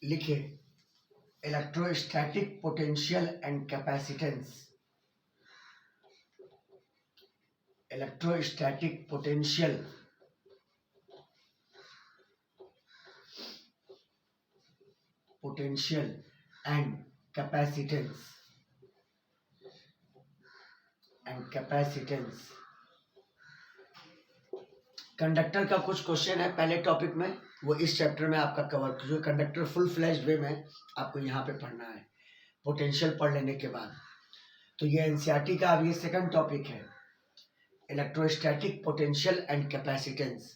लिखिए electrostatic potential and capacitance. Electrostatic potential and capacitance. Conductor का कुछ क्वेश्चन है पहले टॉपिक में, वो इस चैप्टर में आपका कवर, जो कंडक्टर फुल फ्लैश्ड वे में आपको यहाँ पे पढ़ना है पोटेंशियल पढ़ लेने के बाद। तो ये एनसीईआरटी का अब ये सेकंड टॉपिक है, इलेक्ट्रोस्टैटिक पोटेंशियल एंड कैपेसिटेंस।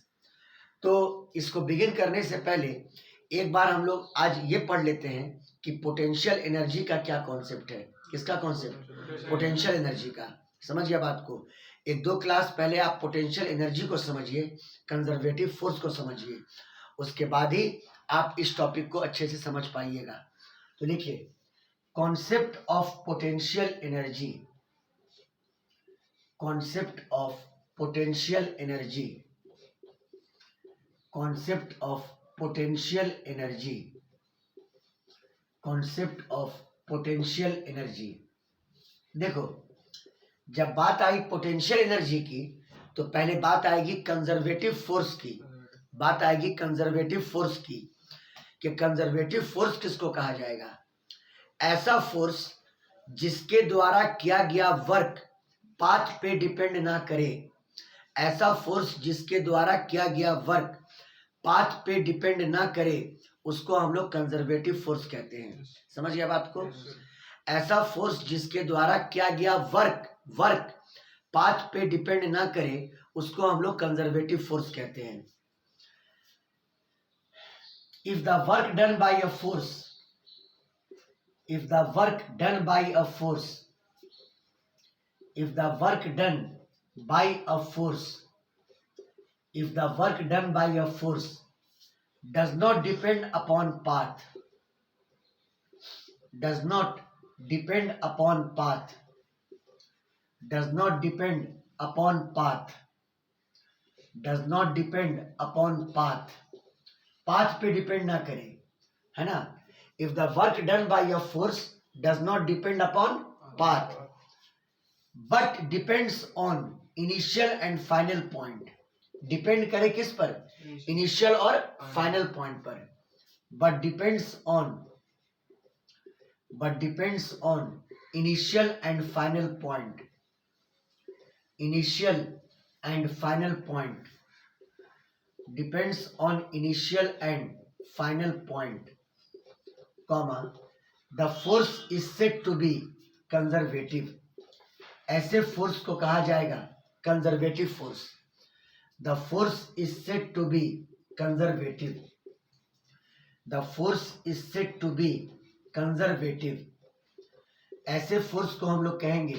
तो इसको बिगिन करने से पहले एक बार हम लोग आज ये पढ़ लेते हैं कि पोटेंशियल एनर्जी का क्या कॉन्सेप्ट है। किसका कॉन्सेप्ट? पोटेंशियल एनर्जी का। समझ गया बात को? एक दो क्लास पहले आप पोटेंशियल एनर्जी को समझिए, कंजर्वेटिव फोर्स को समझिए, उसके बाद ही आप इस टॉपिक को अच्छे से समझ पाइएगा। तो लिखिए concept of potential energy. Concept of potential energy. Concept of potential energy. Concept of potential energy. देखो, जब बात आई पोटेंशियल एनर्जी की तो पहले बात आएगी कंजर्वेटिव फोर्स की। बात आएगी कंजर्वेटिव फोर्स की कि कंजर्वेटिव फोर्स किसको कहा जाएगा? ऐसा फोर्स जिसके द्वारा किया गया वर्क पाथ पे डिपेंड ना करे। ऐसा फोर्स जिसके द्वारा किया गया वर्क पाथ पे डिपेंड ना करे, उसको हम लोग कंजर्वेटिव फोर्स कहते हैं। समझ गया बात को? ऐसा फोर्स जिसके द्वारा किया गया वर्क पाथ पे डिपेंड ना करे, उसको हम लोग कंजर्वेटिव फोर्स कहते हैं। If the work done bye a force, if the work done by a force, if the work done by a force, if the work done by a force does not depend upon path, does not depend upon path, does not depend upon path, does not depend upon path, path पे depend ना करे, है ना? If the work done by a force does not depend upon path but depends on initial and final point, depend करे किस पर? Initial और final point पर। but depends on initial and final point, initial and final point, depends on initial and final point, comma the force is said to be conservative, ऐसे force को कहा जाएगा conservative force. The force is said to be conservative, the force is said to be conservative, ऐसे force को हम लोग कहेंगे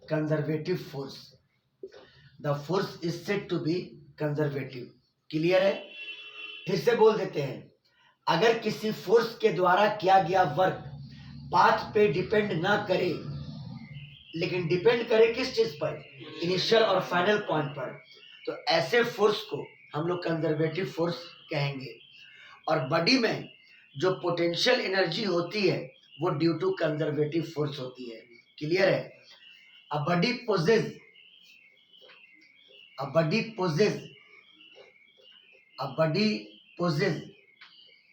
conservative force. The force is said to be conservative. Clear है? फिर से बोल देते हैं, अगर किसी फोर्स के द्वारा किया गया वर्क पाथ पे डिपेंड ना करे, लेकिन डिपेंड करे किस चीज पर? इनिशियल और फाइनल पॉइंट पर, तो ऐसे फोर्स को हम लोग कंजर्वेटिव फोर्स कहेंगे। और बॉडी में जो पोटेंशियल एनर्जी होती है वो ड्यू टू कंजर्वेटिव फोर्स होती है। क्लियर है? A body possesses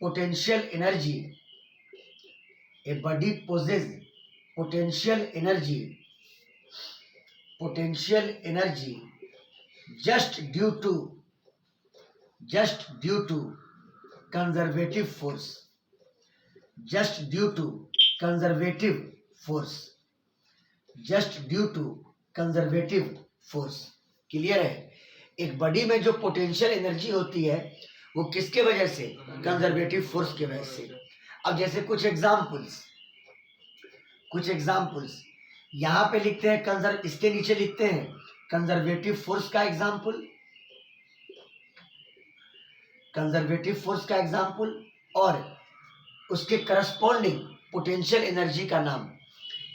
potential energy, a body possesses potential energy just due to conservative force, just due to conservative force। Clear है? एक बॉडी में जो पोटेंशियल एनर्जी होती है वो किसके वजह से? कंजर्वेटिव फोर्स की वजह से। अब जैसे कुछ एग्जाम्पल्स यहां पे लिखते हैं, इसके नीचे लिखते हैं कंजर्वेटिव फोर्स का एग्जाम्पल और उसके करस्पॉन्डिंग पोटेंशियल एनर्जी का नाम।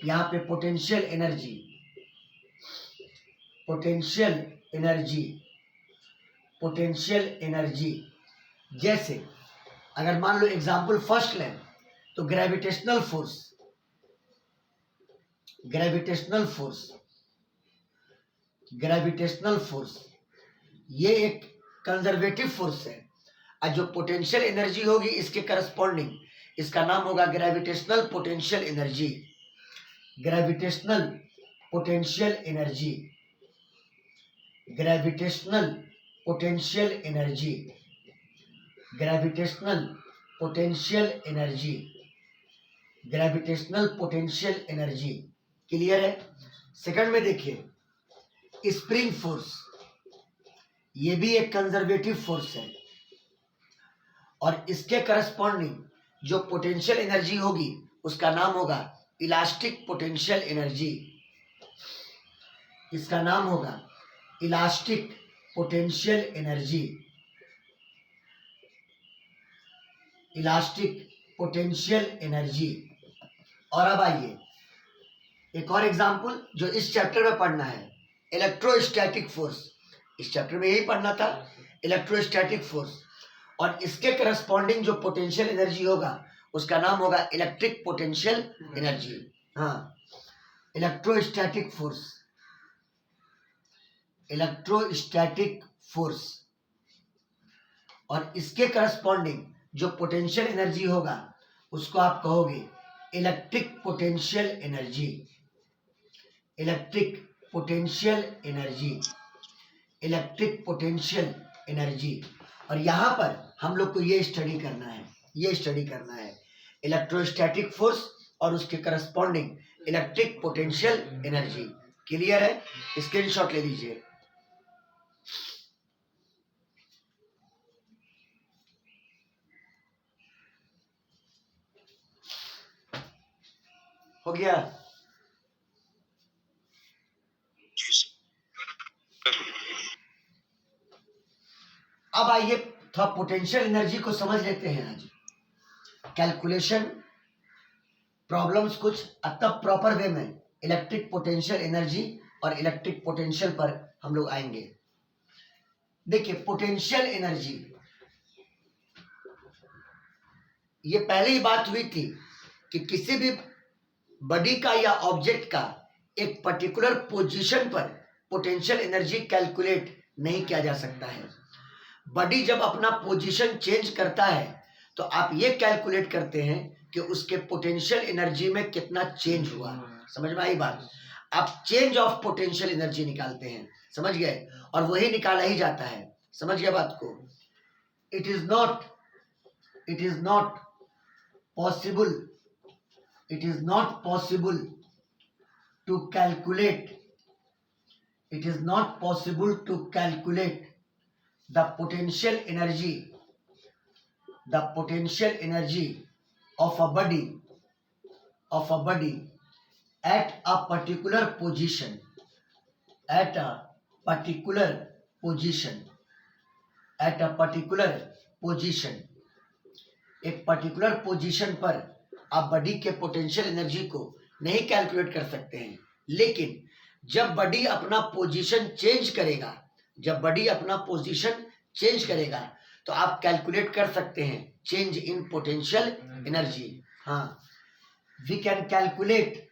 यहां पे पोटेंशियल एनर्जी, जैसे अगर मान लो एग्जाम्पल फर्स्ट लें तो ग्रेविटेशनल फोर्स ये एक कंजर्वेटिव फोर्स है, और जो पोटेंशियल एनर्जी होगी इसके करस्पॉन्डिंग, इसका नाम होगा gravitational potential energy. Gravitational potential energy, gravitational potential energy, gravitational potential energy, gravitational potential energy. Clear है? सेकंड में देखिए स्प्रिंग फोर्स, ये भी एक कंजर्वेटिव फोर्स है, और इसके करस्पॉन्डिंग जो पोटेंशियल एनर्जी होगी उसका नाम होगा इलास्टिक पोटेंशियल एनर्जी। इसका नाम होगा elastic potential energy, elastic potential energy. और अब आइए एक और एग्जांपल जो इस चैप्टर में पढ़ना है, इलेक्ट्रोस्टैटिक फोर्स। इस चैप्टर में यही पढ़ना था, इलेक्ट्रोस्टैटिक फोर्स, और इसके करस्पॉन्डिंग जो पोटेंशियल एनर्जी होगा उसका नाम होगा इलेक्ट्रिक पोटेंशियल एनर्जी। हाँ, इलेक्ट्रोस्टैटिक फोर्स, इलेक्ट्रोस्टैटिक फोर्स, और इसके करस्पॉन्डिंग जो पोटेंशियल एनर्जी होगा उसको आप कहोगे electric potential energy, electric potential energy, electric potential energy. और यहाँ पर हम लोग को ये स्टडी करना है, इलेक्ट्रोस्टैटिक फोर्स और उसके corresponding electric potential energy. Clear है? स्क्रीनशॉट ले लीजिए। हो गया? अब आइए थोड़ा पोटेंशियल एनर्जी को समझ लेते हैं। आज कैलकुलेशन प्रॉब्लम्स कुछ, तब प्रॉपर वे में इलेक्ट्रिक पोटेंशियल एनर्जी और इलेक्ट्रिक पोटेंशियल पर हम लोग आएंगे। देखिए पोटेंशियल एनर्जी, ये पहले ही बात हुई थी कि किसी भी बॉडी का या ऑब्जेक्ट का एक पर्टिकुलर पोजीशन पर पोटेंशियल एनर्जी कैलकुलेट नहीं किया जा सकता है। बॉडी जब अपना पोजीशन चेंज करता है तो आप ये कैलकुलेट करते हैं कि उसके पोटेंशियल एनर्जी में कितना चेंज हुआ। समझ में आई बात? आप चेंज ऑफ पोटेंशियल एनर्जी निकालते हैं, समझ गए? और वही निकाला ही जाता है। समझ गए बात को? It is not possible to calculate the potential energy of a body at a particular position, एक पर्टिकुलर पोजीशन पर आप बॉडी के पोटेंशियल एनर्जी को नहीं कैलकुलेट कर सकते हैं। लेकिन जब बॉडी अपना पोजीशन चेंज करेगा तो आप कैलकुलेट कर सकते हैं चेंज इन पोटेंशियल एनर्जी। हाँ, we can calculate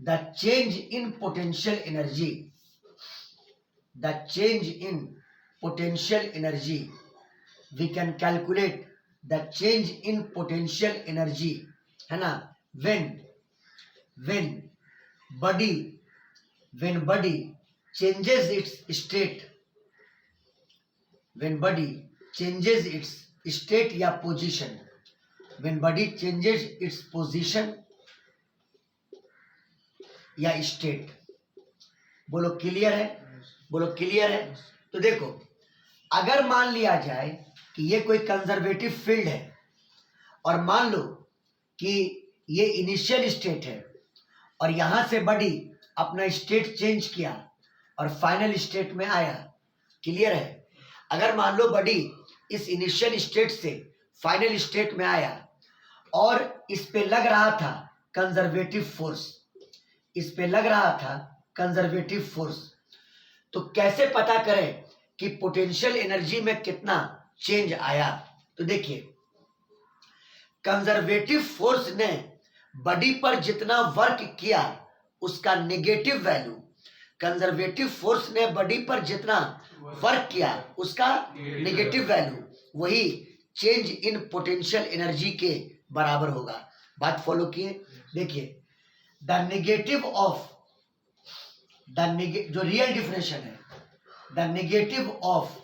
the change in potential energy, we can calculate the change in potential energy, है ना? when body changes its state, या position, when body changes its position या state. बोलो clear है? तो देखो, अगर मान लिया जाए कि ये कोई कंजर्वेटिव फील्ड है और मान लो कि ये इनिशियल स्टेट है और यहां से बॉडी अपना स्टेट चेंज किया और फाइनल स्टेट में आया। क्लियर है? अगर मान लो बॉडी इस इनिशियल स्टेट से फाइनल स्टेट में आया और इस पे लग रहा था कंजर्वेटिव फोर्स, तो कैसे पता करें कि पोटेंशियल एनर्जी में कितना चेंज आया? तो देखिए, कंजर्वेटिव फोर्स ने बॉडी पर जितना वर्क किया उसका नेगेटिव वैल्यू, कंजर्वेटिव फोर्स ने बॉडी पर जितना वर्क किया उसका नेगेटिव वैल्यू वही चेंज इन पोटेंशियल एनर्जी के बराबर होगा। बात फॉलो किए, देखिए द नेगेटिव ऑफ जो रियल डिफिनेशन है, the negative of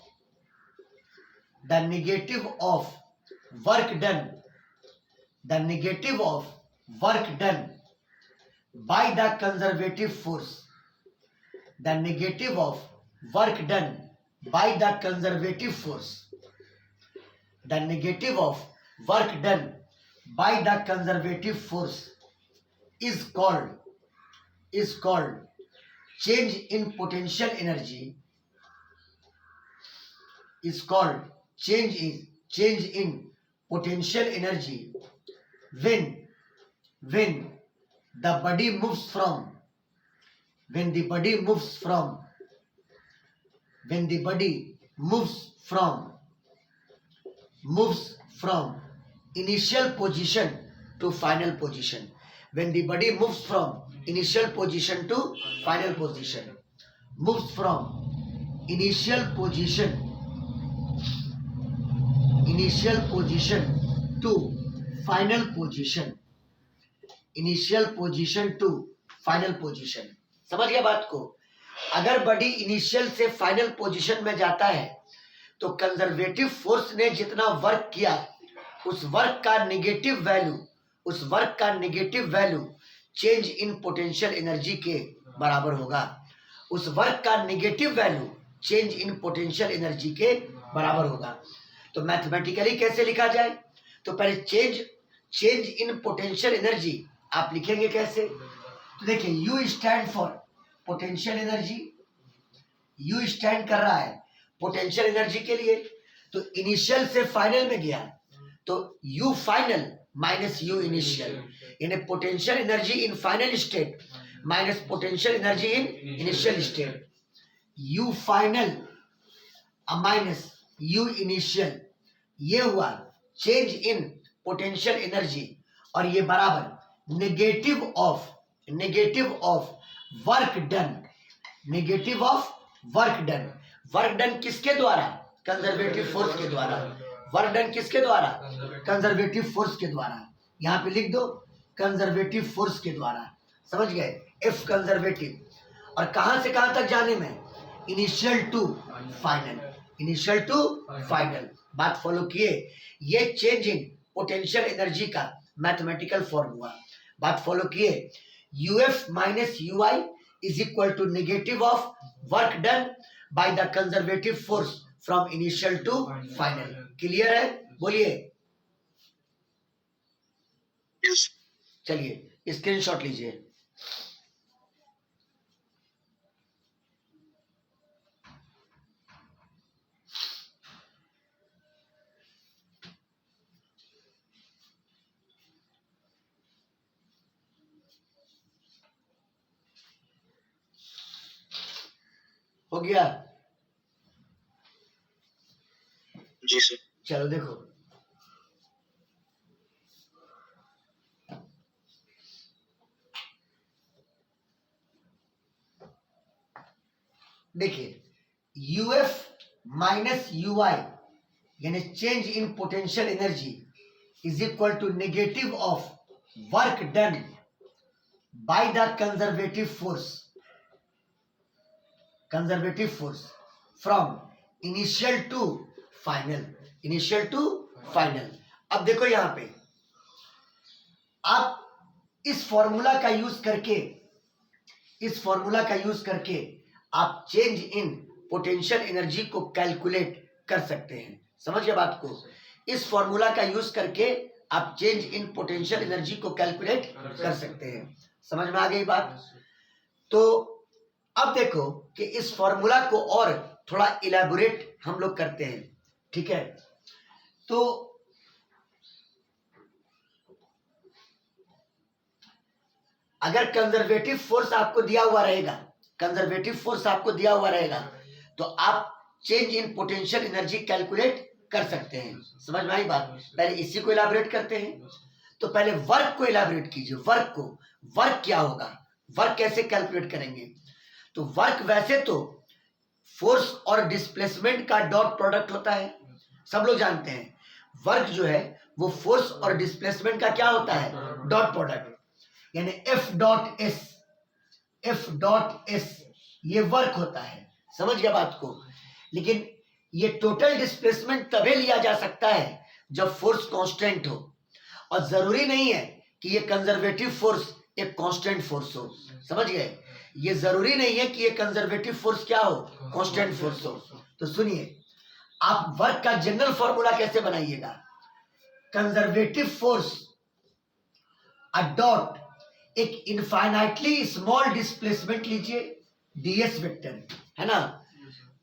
work done, the negative of work done by the conservative force, the negative of work done by the conservative force, the negative of work done by the conservative force is called change in potential energy, is called change in potential energy when the body moves from initial position to final position, when the body moves from initial position to final position, moves from initial position to final position, initial position to final position। समझ गया बात को? अगर body initial से final position में जाता है तो कंजर्वेटिव फोर्स ने जितना वर्क किया उस वर्क का negative value change in potential energy के बराबर होगा। उस वर्क का negative value change in potential energy के बराबर होगा। तो मैथमेटिकली कैसे लिखा जाए? तो पहले चेंज इन पोटेंशियल एनर्जी आप लिखेंगे कैसे? तो देखिए, you stand for potential energy, you stand कर रहा है पोटेंशियल एनर्जी के लिए। तो इनिशियल से फाइनल में गया तो U final minus U initial, यानी potential energy in final state minus potential energy in initial state. U final minus U initial, ये हुआ चेंज इन पोटेंशियल एनर्जी, और ये बराबर negative of work done, negative of work done. Work done किसके द्वारा? Conservative force के द्वारा। Work done किसके द्वारा? कंजर्वेटिव फोर्स के द्वारा। यहां पे लिख दो कंजर्वेटिव फोर्स के द्वारा। समझ गए? F conservative. और कहां से कहां तक जाने में? Initial to final, initial to final. बात फॉलो किए? ये चेंज इन पोटेंशियल एनर्जी का मैथमेटिकल फॉर्मूला। बात फॉलो किए? UF minus UI is equal to negative of work done by the conservative force from initial to final. Clear है? बोलिए। चलिए screenshot लीजिए। हो गया? जी सर। चलो देखो, देखिए यूएफ माइनस यूआई यानी change in potential energy is equal to negative of work done by the conservative force from initial to final, initial to final. अब देखो यहां पे आप इस फॉर्मूला का यूज करके आप चेंज इन पोटेंशियल एनर्जी को कैलकुलेट कर सकते हैं। समझ गए बात को? इस फॉर्मूला का यूज करके आप चेंज इन पोटेंशियल एनर्जी को कैलकुलेट कर सकते हैं। समझ में आ गई बात? तो अब देखो कि इस फॉर्मूला को और थोड़ा इलैबोरेट हम लोग करते हैं। ठीक है? तो अगर कंजर्वेटिव फोर्स आपको दिया हुआ रहेगा कंजर्वेटिव फोर्स आपको दिया हुआ रहेगा तो आप change in potential energy calculate कर सकते हैं। समझ में आई बात? पहले इसी को इलाबोरेट करते हैं। तो पहले वर्क को इलाबोरेट कीजिए। वर्क को, वर्क क्या होगा, वर्क कैसे कैलकुलेट करेंगे? तो वर्क वैसे तो फोर्स और डिस्प्लेसमेंट का डॉट प्रोडक्ट होता है, सब लोग जानते हैं। वर्क जो है वो फोर्स और डिस्प्लेसमेंट का क्या होता है, डॉट प्रोडक्ट, यानी F dot S, F dot S ये वर्क होता है। समझ गया बात को? लेकिन ये टोटल डिस्प्लेसमेंट तभी लिया जा सकता है जब फोर्स कांस्टेंट हो, और जरूरी नहीं है कि ये कंजर्वेटिव फोर्स एक कांस्टेंट फोर्स हो। समझ गए? ये जरूरी नहीं है कि ये कंजर्वेटिव फोर्स क्या हो, कांस्टेंट फोर्स हो। तो सुनिए, आप वर्क का जनरल फॉर्मूला कैसे बनाइएगा? कंजर्वेटिव फोर्स अ डॉट एक इनफाइनाइटली स्मॉल डिस्प्लेसमेंट लीजिए, डीएस वेक्टर है ना।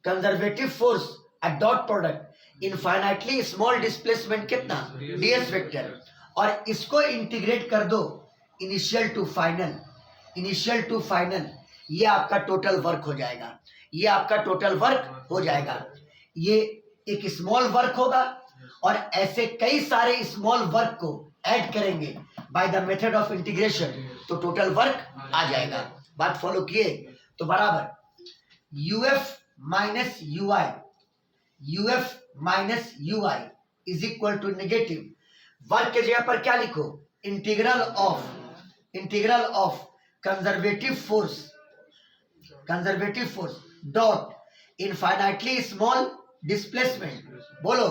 Conservative force a dot product infinitely small displacement कितना, डीएस वेक्टर, और इसको इंटीग्रेट कर दो initial to final, initial to final, ये आपका टोटल वर्क हो जाएगा। ये आपका टोटल वर्क हो जाएगा। ये एक स्मॉल वर्क होगा और ऐसे कई सारे स्मॉल वर्क को ऐड करेंगे by the method of integration, तो टोटल वर्क आ जाएगा। बात फॉलो किए? तो बराबर UF minus U I, UF minus U I is equal to negative work के जगह पर क्या लिखो, integral of, integral of conservative force, conservative force dot infinitely small displacement, बोलो,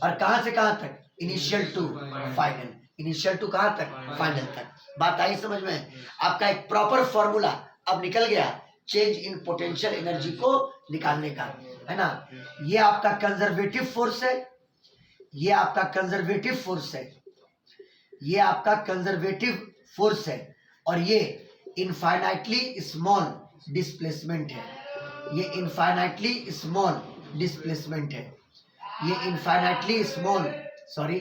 और कहां से कहां तक, initial to final, initial to कहां तक, फाइनल तक। बात आई समझ में? आपका एक प्रॉपर फॉर्मूला अब निकल गया चेंज इन पोटेंशियल एनर्जी को निकालने का, है ना। ये आपका कंजर्वेटिव फोर्स है, ये आपका कंजर्वेटिव फोर्स है, ये आपका कंजर्वेटिव फोर्स है, और ये इनफाइनाइटली स्मॉल डिस्प्लेसमेंट है, ये इनफाइनाइटली स्मॉल डिस्प्लेसमेंट है, ये infinitely small, sorry,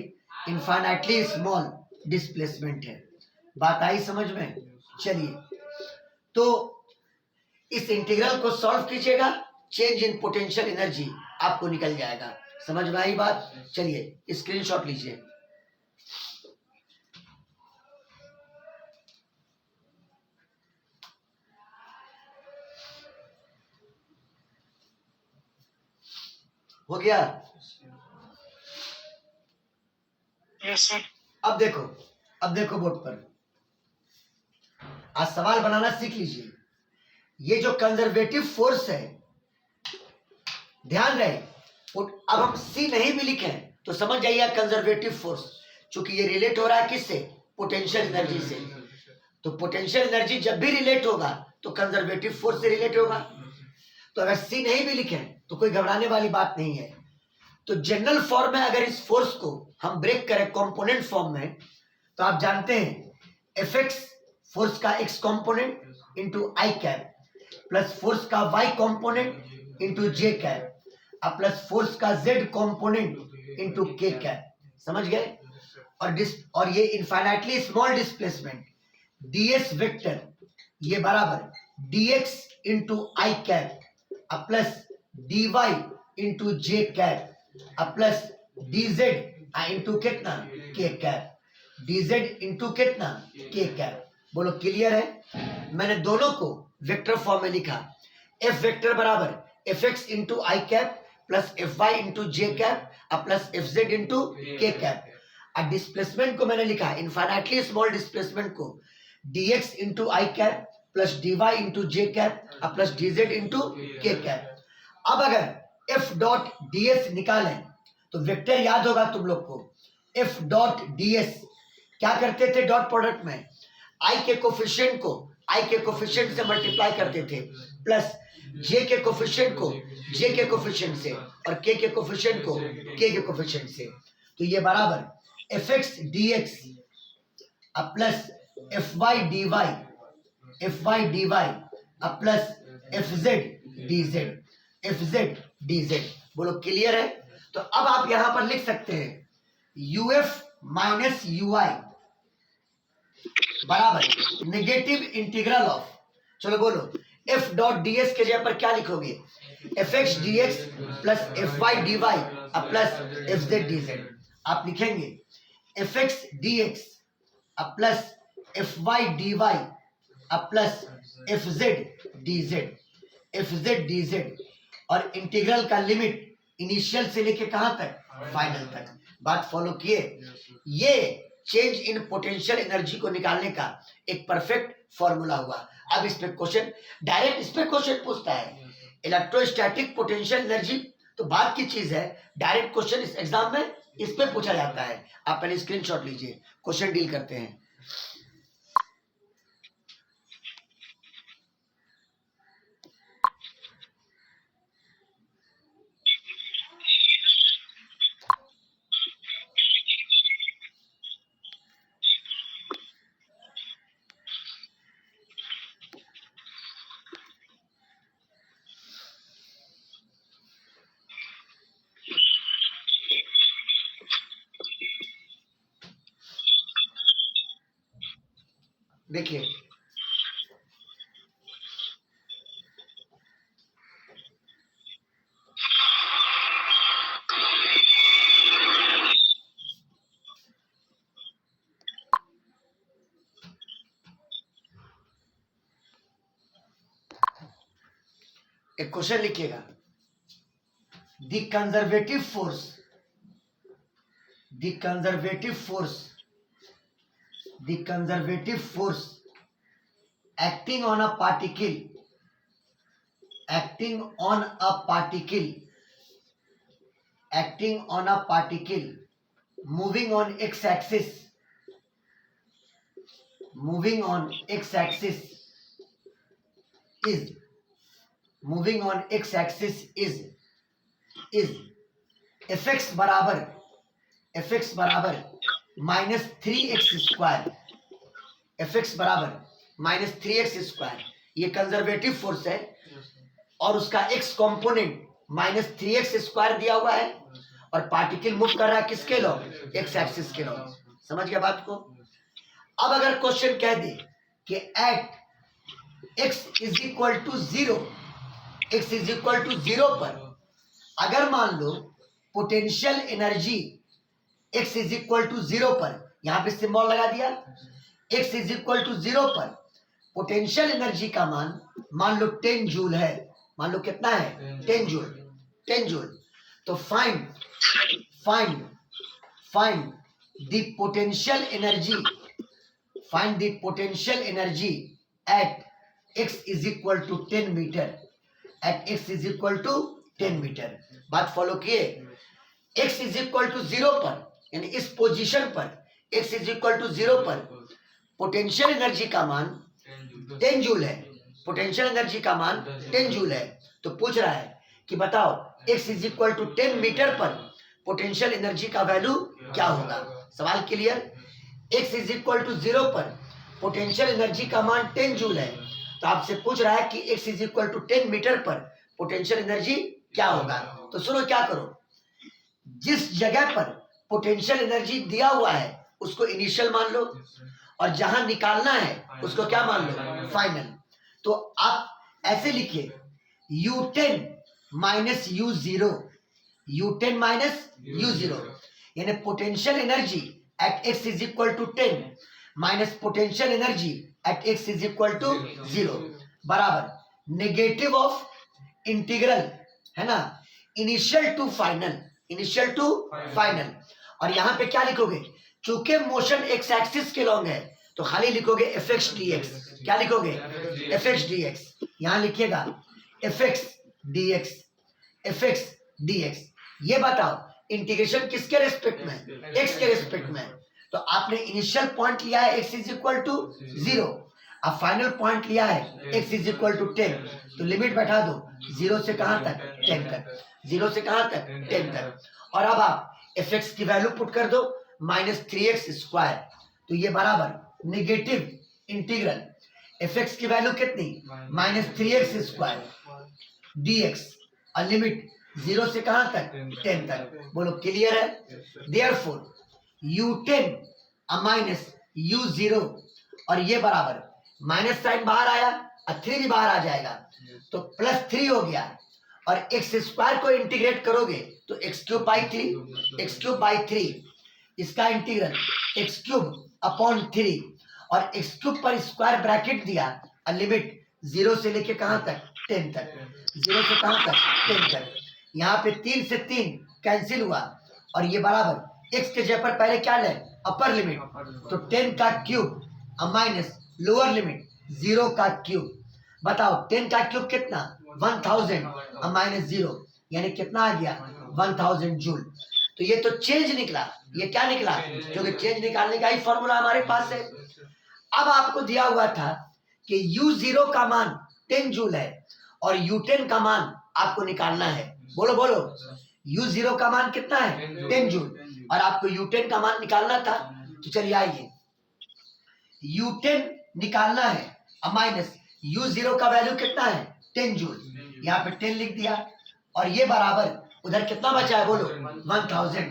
infinitely small displacement है। बात आई समझ में? चलिए, तो इस इंटीग्रल को सॉल्व कीजिएगा, चेंज इन पोटेंशियल एनर्जी आपको निकल जाएगा। समझ में आई बात? चलिए स्क्रीनशॉट लीजिए। हो गया? Yes sir. अब देखो, अब देखो बोर्ड पर, आज सवाल बनाना सीख लीजिए। ये जो कंजर्वेटिव फोर्स है, ध्यान रहे, अब हम सी नहीं भी लिखे तो समझ जाइए कंजर्वेटिव फोर्स, चूंकि ये रिलेट हो रहा है किससे, पोटेंशियल एनर्जी से। तो पोटेंशियल एनर्जी जब भी रिलेट होगा तो कंजर्वेटिव फोर्स से रिलेट होगा। तो अगर सी नहीं भी लिखे तो कोई घबराने वाली बात नहीं है। तो जनरल फॉर्म में अगर इस फोर्स को हम ब्रेक करें कंपोनेंट फॉर्म में, तो आप जानते हैं एफ एक्स फोर्स का x component into I cap plus force का Y component into J cap अब प्लस फोर्स का Z component into K cap. समझ गए? और ये infinitely small displacement DS vector ये बराबर डीएक्स इंटू आई कैप अब plus D Y into J cap अब प्लस डी जेड इंटू कितना, के कैप, डी जेड इंटू कितना, के कैप। बोलो क्लियर है? मैंने दोनों को वेक्टर फॉर्म में लिखा, एफ वेक्टर बराबर F x into I cap plus F Y into J cap अब plus F Z into K cap. और डिस्प्लेसमेंट को मैंने लिखा इनफाइनाइटली स्मॉल डिस्प्लेसमेंट को dx into I cap plus dy into J cap अब plus dz into K cap. अब अगर f dot ds निकालें तो वेक्टर याद होगा तुम लोग को, f डॉट ds क्या करते थे डॉट प्रोडक्ट में, i के कोफिशिएंट को i के कोफिशिएंट से मल्टीप्लाई करते थे प्लस j के कोफिशिएंट को j के कोफिशिएंट से और k के कोफिशिएंट को k के कोफिशिएंट से। तो ये बराबर एफ एक्स डी एक्स अब plus F Y D Y अब plus F Z D Z. बोलो क्लियर है? तो अब आप यहां पर लिख सकते हैं U F minus U I बराबर नेगेटिव इंटीग्रल ऑफ, चलो बोलो, एफ डॉट डी एक्स के जगह पर क्या लिखोगे, F X D X plus F Y D Y अब plus F Z D Z. आप लिखेंगे एफ एक्स डी एक्स अब plus F Y D Y अब plus F Z D Z, F Z D Z, और integral का limit initial से लेके कहां तक, फाइनल तक। बात फॉलो किए। ये चेंज इन पोटेंशियल एनर्जी को निकालने का एक परफेक्ट फॉर्मूला हुआ। अब इस पे क्वेश्चन, डायरेक्ट इस पे क्वेश्चन पूछता है। इलेक्ट्रोस्टैटिक पोटेंशियल एनर्जी तो बात की चीज है, डायरेक्ट क्वेश्चन इस एग्जाम में इस पे पूछा जाता है। आप पहले स्क्रीनशॉट लीजिए, क्वेश्चन डील करते हैं। देखिए एक क्वेश्चन लिखिएगा, the conservative force, the conservative force, the conservative force acting on a particle, acting on a particle, acting on a particle moving on x axis, moving on x axis is, moving on x axis is fx बराबर, fx बराबर minus 3x square, fx बराबर minus 3x square. ये conservative force है और उसका x component minus 3x square दिया हुआ है और पार्टिकल मूव कर रहा है किसके लॉ, x एक्सिस के लॉ। समझ गया बात को। अब अगर क्वेश्चन कह दे कि at x is equal to 0, x is equal to 0 पर अगर मान लो potential energy x is equal to 0 पर, यहां पे सिंबल लगा दिया, x इज इक्वल टू 0 पर पोटेंशियल एनर्जी का मान लो 10 जूल है, मान लो कितना है 10 जूल, 10 जूल। तो find the potential energy, find the potential energy at x is equal to 10 metre, at x is equal to 10 metre. बात फॉलो किए। x इज इक्वल टू 0 पर, यानी इस पोजीशन पर x इज इक्वल टू 0 पर potential energy का मान 10 joule है, पोटेंशियल एनर्जी का मान 10 जूल है। तो पूछ रहा है कि बताओ x is equal to 10 metre पर पोटेंशियल एनर्जी का वैल्यू क्या होगा। सवाल clear. x is equal to 0 पर पोटेंशियल एनर्जी का मान 10 जूल है, तो आपसे पूछ रहा है कि x is equal to 10 metre पर पोटेंशियल एनर्जी क्या होगा। तो सुनो क्या करो, जिस जगह पर पोटेंशियल एनर्जी दिया हुआ है उसको इनिशियल मान लो और जहां निकालना है उसको क्या मान लो, फाइनल। तो आप ऐसे लिखिए U10 minus U0, U10 minus U0, यानी potential energy at x is equal to 10 minus potential energy at x is equal to 0 बराबर नेगेटिव ऑफ इंटीग्रल, है ना, initial to final, initial to final. और यहां पे क्या लिखोगे, चूंकि मोशन एक्स एक्सिस के लॉन्ग है तो खाली लिखोगे एफ एक्स डी एक्स। क्या लिखोगे, एफ एक्स डी एक्स। यहां लिखिएगा F X D x, F X D x. ये बताओ इंटीग्रेशन किसके रेस्पेक्ट में, एक्स के रेस्पेक्ट में। तो आपने इनिशियल पॉइंट लिया है एक्स इज इक्वल टू 0, अब फाइनल पॉइंट लिया है एक्स इज इक्वल टू 10, तो लिमिट बैठा दो 0 से कहां तक, 10 तक, 0 से कहां तक, 10 तक। और अब आप एफ एक्स की वैल्यू पुट कर दो माइनस 3x स्क्वायर, तो ये बराबर नेगेटिव इंटीग्रल एफ एक्स की वैल्यू कितनी, minus 3x square D x, और लिमिट 0 से कहां तक, 10 तक। बोलो क्लियर है। देयरफॉर U10 माइनस U0 और ये बराबर माइनस साइन बाहर आया और 3 भी बाहर आ जाएगा, तो +3 हो गया। और एक्स स्क्वायर को इंटीग्रेट करोगे तो x³ इसका इंटीग्रल x³/3 और x³ पर स्क्वायर ब्रैकेट दिया और लिमिट 0 से लेके कहां तक 10 तक, 0 से कहां तक 10 तक। यहाँ पे 3 से 3 कैंसिल हुआ और ये बराबर x के जगह पर पहले क्या ले अपर लिमिट, तो 10 का क्यूब माइनस लोअर लिमिट 0 का क्यूब। बताओ 10 का क्यूब कितना 1000 और माइनस 0 यानी कितना आ गया 1000 जूल। तो ये तो चेंज निकला, ये क्या निकला, क्योंकि चेंज निकालने का ही फॉर्मूला हमारे पास है। अब आपको दिया हुआ था कि U0 का मान 10 जूल है और U10 का मान आपको निकालना है। बोलो बोलो, U0 का मान कितना है 10 जूल और आपको U10 का मान निकालना था। तो चलिए आइए, U10 निकालना है और माइनस U0 का वैल्यू कितना है 10 जूल, यहाँ पे 10 लिख दिया और ये बराबर उधर कितना बचा है बोलो 1000,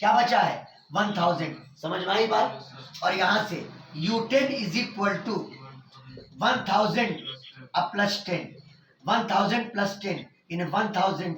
क्या बचा है 1000, समझ में आई बात। और यहाँ से U10 is equal to 1000 + 10, 1000 + 10 in 1010